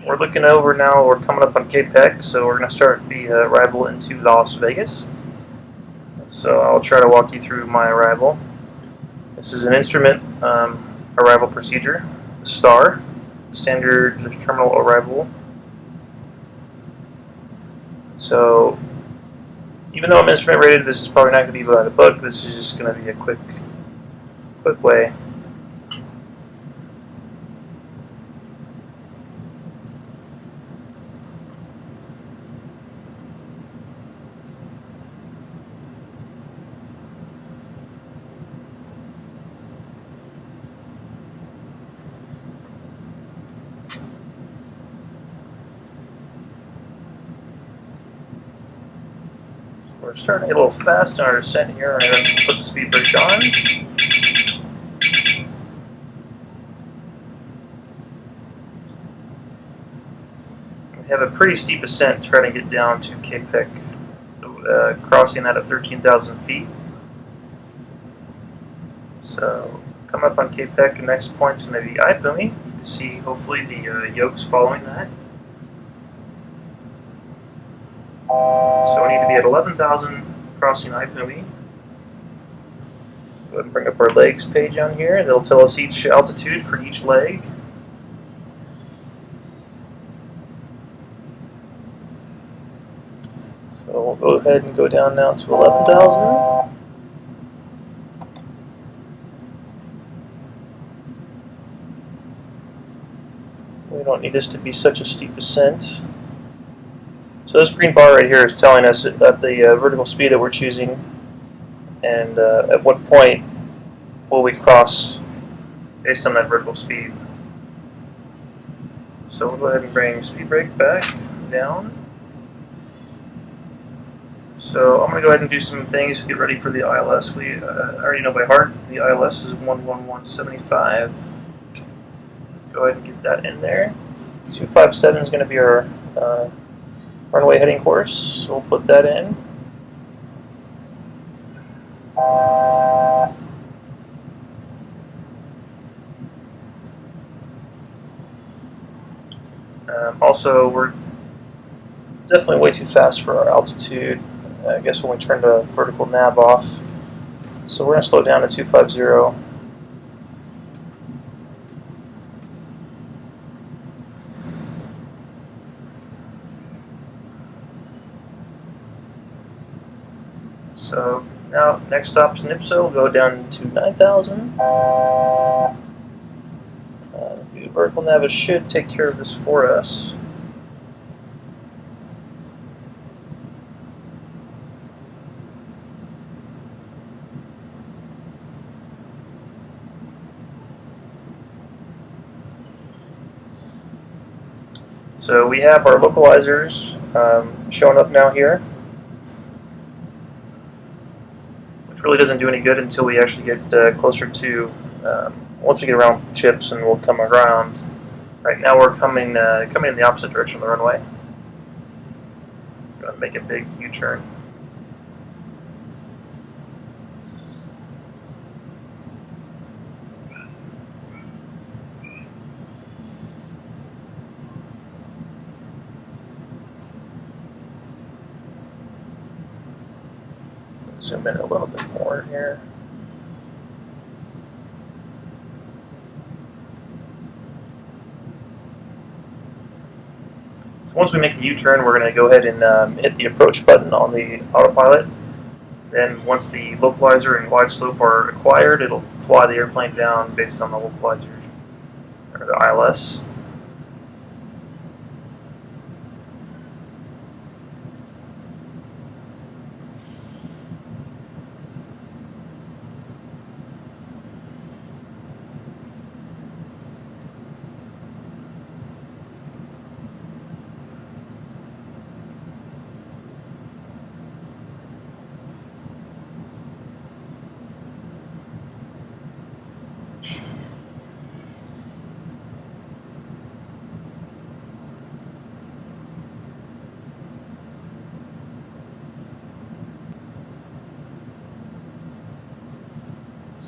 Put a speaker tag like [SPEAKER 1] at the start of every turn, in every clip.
[SPEAKER 1] we're looking over now, we're coming up on KPEC, so we're going to start the arrival into Las Vegas. So I'll try to walk you through my arrival. This is an instrument arrival procedure, STAR, Standard Terminal Arrival. So even though I'm instrument rated, this is probably not going to be by the book. This is just going to be a quick way. We're starting to get a little fast in our descent here. I'm going to put the speed brake on. We have a pretty steep ascent trying to get down to KPEC, crossing that at 13,000 feet. So come up on KPEC, the next point's going to be Ipumi. You can see hopefully the yokes following that. So we need to be at 11,000 crossing Ipumi. Go ahead and bring up our legs page on here. They'll tell us each altitude for each leg. So we'll go ahead and go down now to 11,000. We don't need this to be such a steep ascent. So this green bar right here is telling us at the vertical speed that we're choosing, and at what point will we cross based on that vertical speed. So we'll go ahead and bring speed brake back down. So I'm going to go ahead and do some things to get ready for the ILS. We already know by heart the ILS is 11175. Go ahead and get that in there. 257 is going to be our runway heading course, so we'll put that in. Also, we're definitely way too fast for our altitude, I guess, when we turn the vertical nav off. So we're going to slow down to 250. So now, next stop's NIPSO. We'll go down to 9,000. The vertical nav should take care of this for us. So we have our localizers showing up now here, which really doesn't do any good until we actually get closer to, once we get around chips and we'll come around. Right now we're coming in the opposite direction of the runway. We're going to make a big U-turn. Zoom in a little bit more here. So once we make the U-turn, we're going to go ahead and hit the approach button on the autopilot. Then once the localizer and wide slope are acquired, it'll fly the airplane down based on the localizer or the ILS.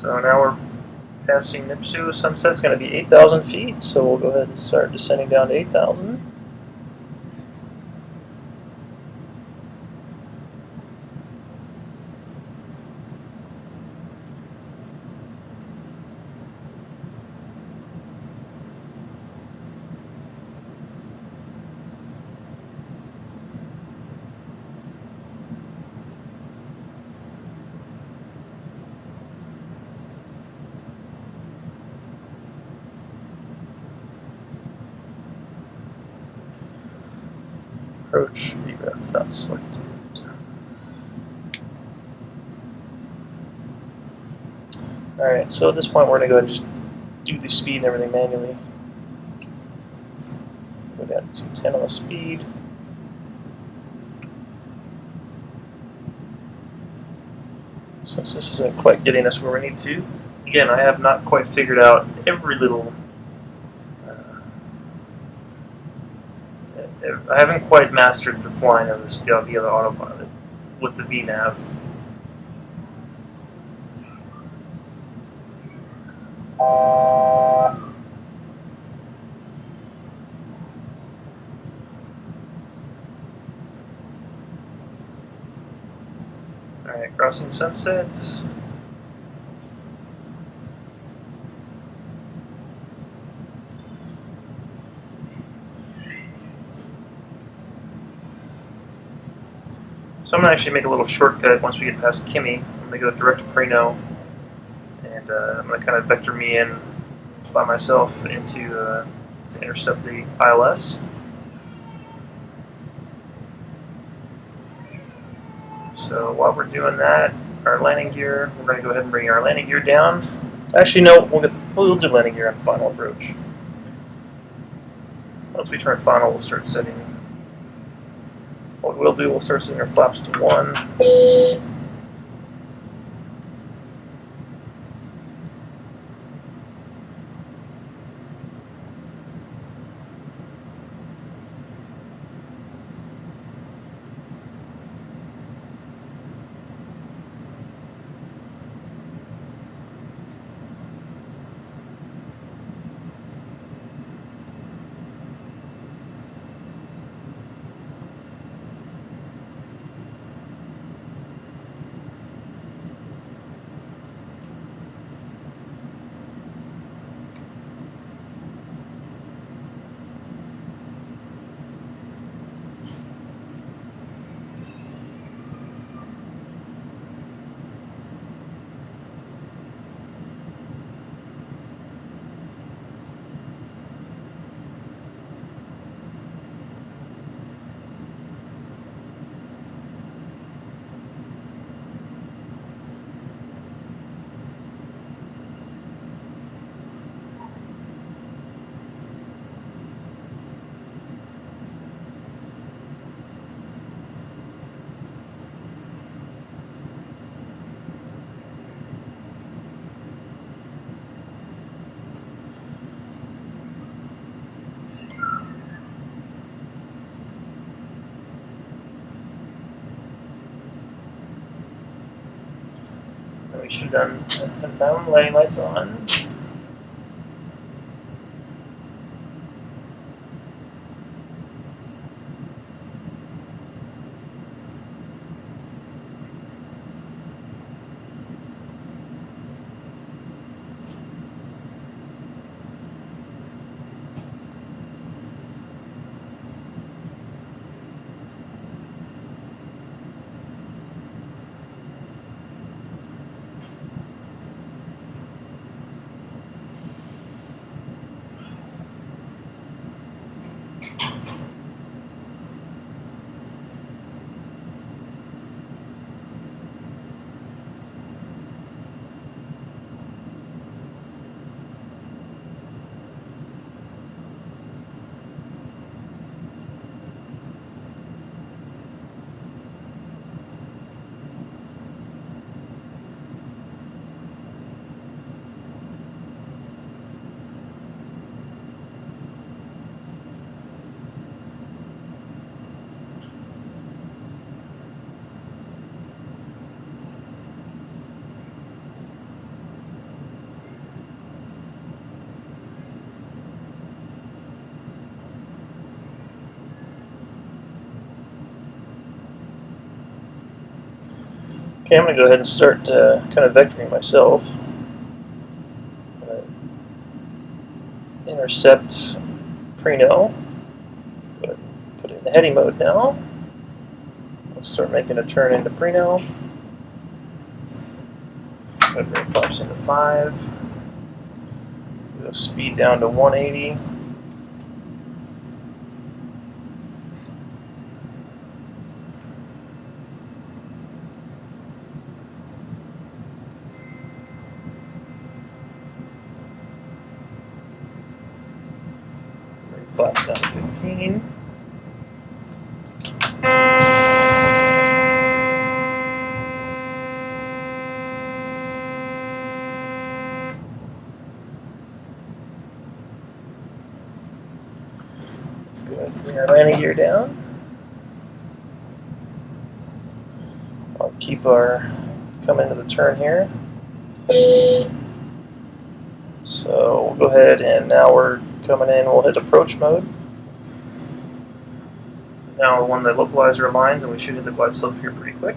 [SPEAKER 1] So now we're passing NIPSO. Sunset's going to be 8,000 feet, so we'll go ahead and start descending down to 8,000. Approach VREF not selected. Alright, so at this point we're going to go ahead and just do the speed and everything manually. Go down to 210 on the speed. Since this isn't quite getting us where we need to. Again, I have not quite figured out every little... I haven't quite mastered the flying of this via the autopilot with the VNav. Alright, crossing sunset. So I'm going to actually make a little shortcut once we get past Kimmy. I'm going to go direct to Preno, and I'm going to kind of vector me in by myself into to intercept the ILS. So while we're doing that, our landing gear, we're going to go ahead and bring our landing gear down. Actually, no, we'll do landing gear on final approach. Once we turn final, we'll start setting. What we'll do, we'll start setting our flaps to 1. We should have done ahead of time. Lighting lights on. Okay, I'm going to go ahead and start kind of vectoring myself. Intercept Preno. Go ahead and put it in heading mode now. I'll start making a turn into Preno. Go ahead and bring flaps into 5. Go speed down to 180. flaps down to 15. Go ahead and bring our landing gear down. I'll keep our come into the turn here. So we'll go ahead and now we're coming in, we'll hit approach mode. Now when the localizer aligns, and we should hit the glide slope here pretty quick.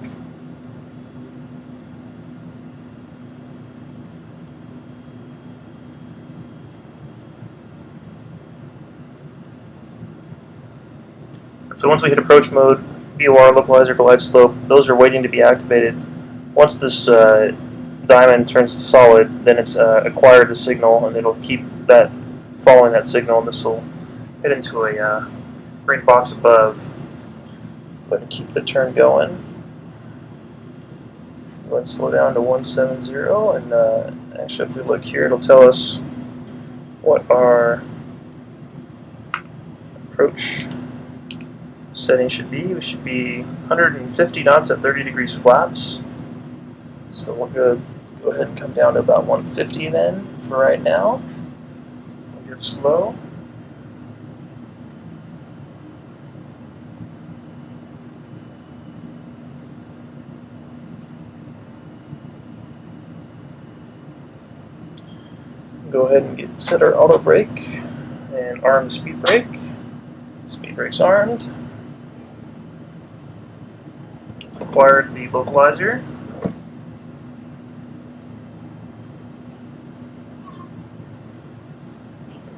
[SPEAKER 1] So once we hit approach mode, VOR, localizer, glide slope, those are waiting to be activated. Once this diamond turns to solid, then it's acquired the signal, and it'll keep that following that signal, and this will hit into a green box above. Go ahead and keep the turn going. Go ahead and slow down to 170, and actually if we look here, it'll tell us what our approach setting should be. We should be 150 knots at 30 degrees flaps. So we'll go ahead and come down to about 150 then for right now. We'll get slow. Go ahead and set our auto brake and arm the speed brake. Speed brake's armed. It's acquired the localizer.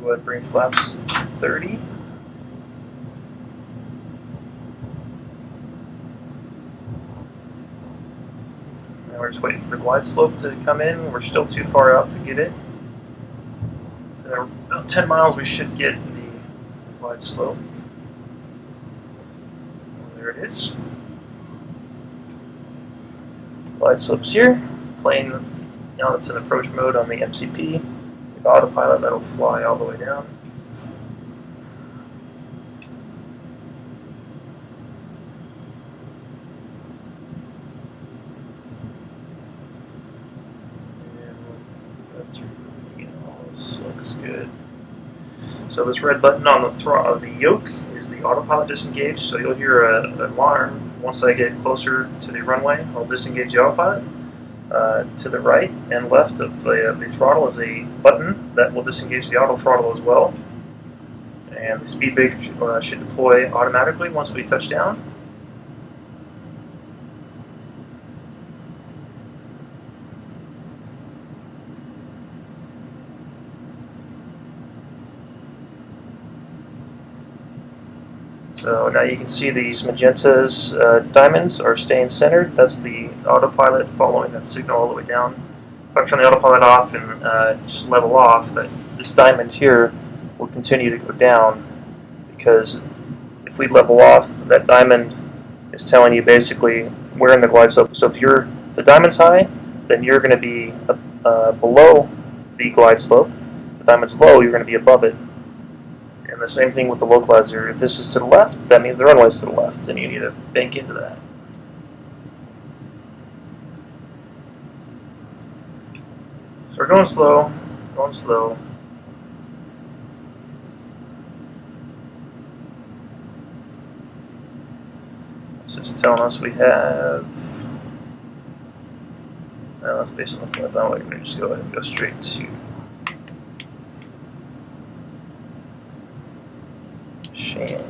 [SPEAKER 1] Go ahead and bring flaps to 30. Now we're just waiting for the glide slope to come in. We're still too far out to get it. So about 10 miles we should get the glide slope. Well, there it is. Glide slope's here. Plane, now it's in approach mode on the MCP. The autopilot, that'll fly all the way down. That's all this looks good. So this red button on the yoke is the autopilot disengage. So you'll hear an alarm once I get closer to the runway. I'll disengage the autopilot. To the right and left of the throttle is a button that will disengage the auto throttle as well. And the speed brake should deploy automatically once we touch down. So now you can see these magentas diamonds are staying centered. That's the autopilot following that signal all the way down. If I turn the autopilot off and just level off, this diamond here will continue to go down, because if we level off, that diamond is telling you basically where in the glide slope. So if the diamond's high, then you're going to be below the glide slope. If the diamond's low, you're going to be above it. And the same thing with the localizer. If this is to the left, that means the runway's to the left, and you need to bank into that. So we're going slow, going slow. It's just telling us we have. Well, that's based on the flip. I'm going to just go ahead and go straight to Shan.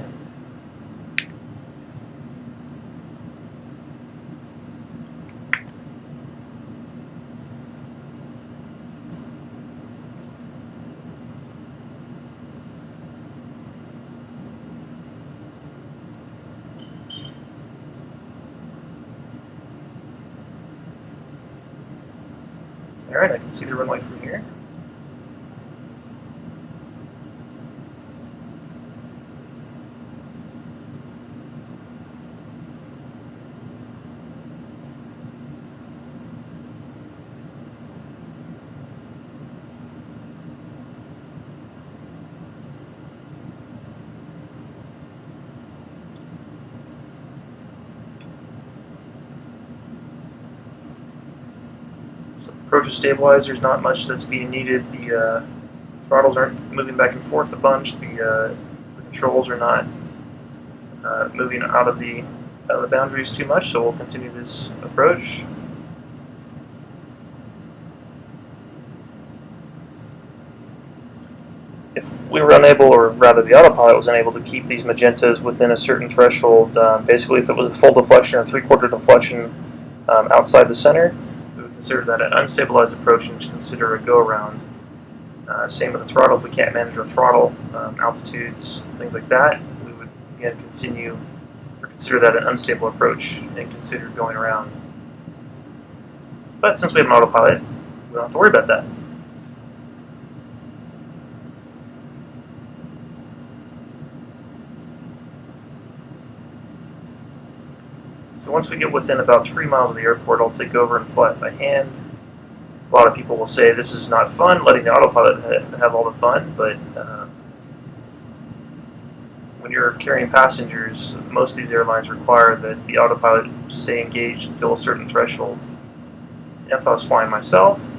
[SPEAKER 1] Alright, I can see the runway from here. approach is stabilized, there's not much that's being needed. The throttles aren't moving back and forth a bunch. The controls are not moving out of the boundaries too much, so we'll continue this approach. If we were unable, or rather the autopilot was unable to keep these magentas within a certain threshold, basically if it was a full deflection or three-quarter deflection outside the center, we would consider that an unstabilized approach and consider a go-around. Same with the throttle. If we can't manage our throttle, altitudes, things like that, we would again continue or consider that an unstable approach and consider going around. But since we have an autopilot, we don't have to worry about that. So once we get within about 3 miles of the airport, I'll take over and fly it by hand. A lot of people will say this is not fun, letting the autopilot have all the fun, but when you're carrying passengers, most of these airlines require that the autopilot stay engaged until a certain threshold. If I was flying myself,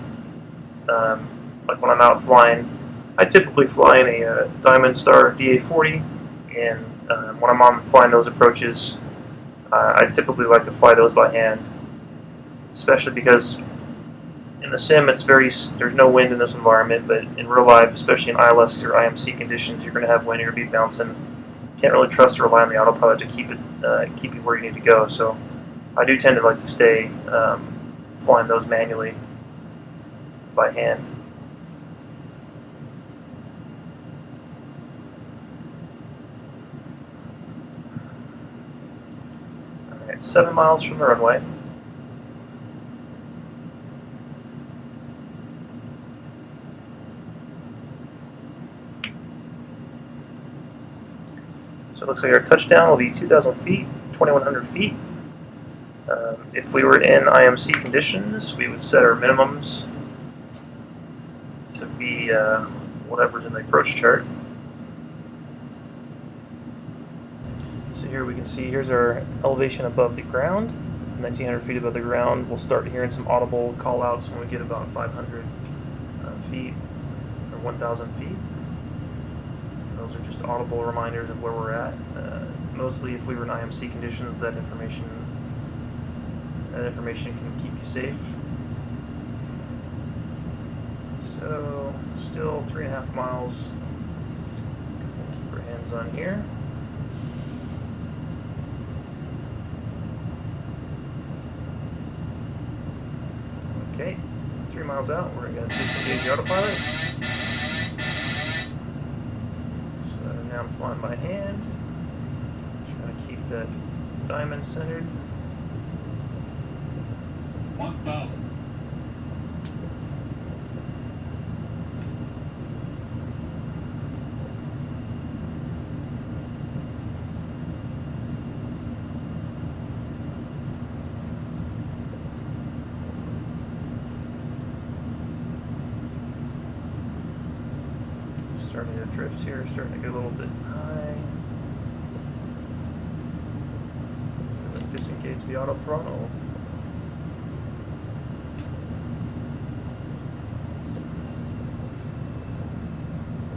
[SPEAKER 1] like when I'm out flying, I typically fly in a Diamond Star DA40, and when I'm flying those approaches, I typically like to fly those by hand, especially because in the sim there's no wind in this environment, but in real life, especially in ILS or IMC conditions, you're going to have wind, you're going to be bouncing. Can't really trust or rely on the autopilot to keep you where you need to go. So I do tend to like to stay flying those manually by hand. Alright, 7 miles from the runway. So it looks like our touchdown will be 2,000 feet, 2,100 feet. If we were in IMC conditions, we would set our minimums to be whatever's in the approach chart. So here we can see, here's our elevation above the ground, 1,900 feet above the ground. We'll start hearing some audible call-outs when we get about 500 feet or 1,000 feet. Those are just audible reminders of where we're at. Mostly if we were in IMC conditions, that information can keep you safe. So, still 3.5 miles. Keep our hands on here. Okay, 3 miles out, we're going to disengage the autopilot. Now I'm flying by hand, trying to keep that diamond centered.
[SPEAKER 2] 1,000.
[SPEAKER 1] Starting to drift here, starting to get a little bit high. Let's disengage the auto throttle.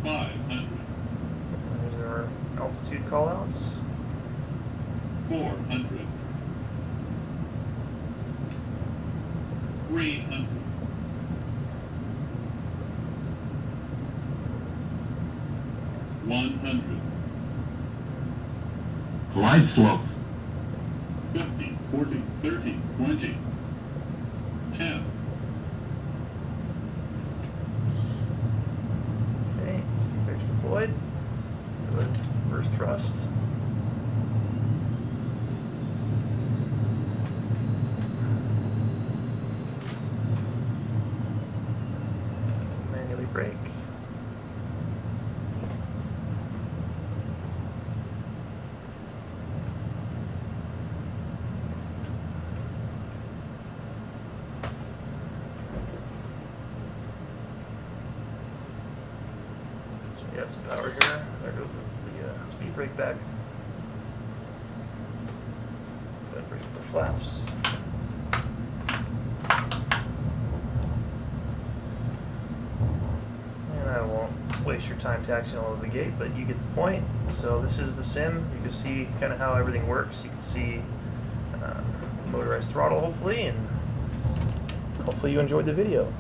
[SPEAKER 1] There's our altitude callouts.
[SPEAKER 2] 400. 300. 100.
[SPEAKER 3] Glide slope.
[SPEAKER 2] 50, 40, 30, 20. 10.
[SPEAKER 1] Okay, speed brakes deployed. Good. Reverse thrust. Manually brake. Got some power here. There goes the speed brake back. Go ahead and brake up the flaps. waste your time taxiing all over the gate, but you get the point. So this is the sim. You can see kind of how everything works. You can see the motorized throttle, hopefully, and hopefully you enjoyed the video.